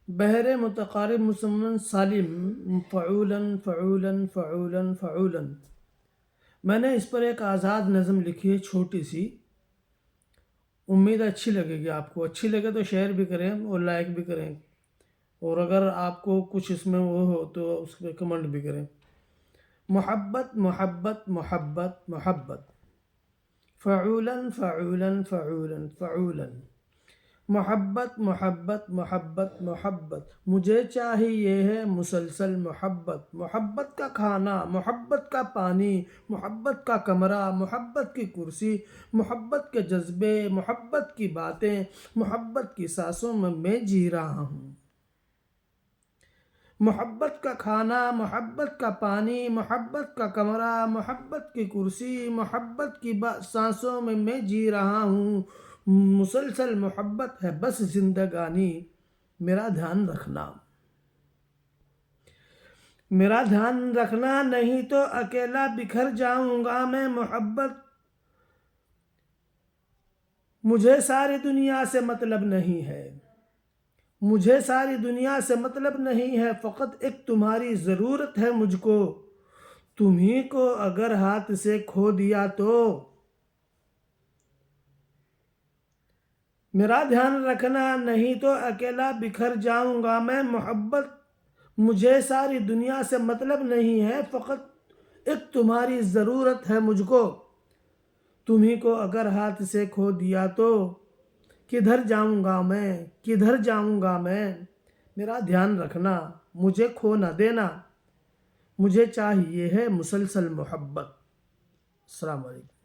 بحر متقارب مسمن سالم فعولا فعولا فعولا فعولا۔ میں نے اس پر ایک آزاد نظم لکھی ہے چھوٹی سی، امید اچھی لگے گی آپ کو۔ اچھی لگے تو شیئر بھی کریں اور لائک بھی کریں، اور اگر آپ کو کچھ اس میں وہ ہو تو اس پہ کمنٹ بھی کریں۔ محبت محبت محبت محبت، فعولا فعولا فعولا فعولا۔ محبت محبت محبت محبت، مجھے چاہیے ہے مسلسل محبت۔ محبت کا کھانا، محبت کا پانی، محبت کا کمرہ، محبت کی کرسی، محبت کے جذبے، محبت کی باتیں، محبت کی سانسوں میں جی رہا ہوں۔ محبت کا کھانا، محبت کا پانی، محبت کا کمرہ، محبت کی کرسی، محبت کی سانسوں میں جی رہا ہوں۔ مسلسل محبت ہے بس زندگانی، میرا دھیان رکھنا۔ میرا دھیان رکھنا، نہیں تو اکیلا بکھر جاؤں گا میں۔ محبت، مجھے ساری دنیا سے مطلب نہیں ہے، مجھے ساری دنیا سے مطلب نہیں ہے، فقط ایک تمہاری ضرورت ہے مجھ کو۔ تمہیں کو اگر ہاتھ سے کھو دیا تو۔ میرا دھیان رکھنا، نہیں تو اکیلا بکھر جاؤں گا میں۔ محبت، مجھے ساری دنیا سے مطلب نہیں ہے، فقط ایک تمہاری ضرورت ہے مجھ کو۔ تمہیں کو اگر ہاتھ سے کھو دیا تو، کدھر جاؤں گا میں، کدھر جاؤں گا میں۔ میرا دھیان رکھنا، مجھے کھو نہ دینا، مجھے چاہیے ہے مسلسل محبت۔ السلام علیکم۔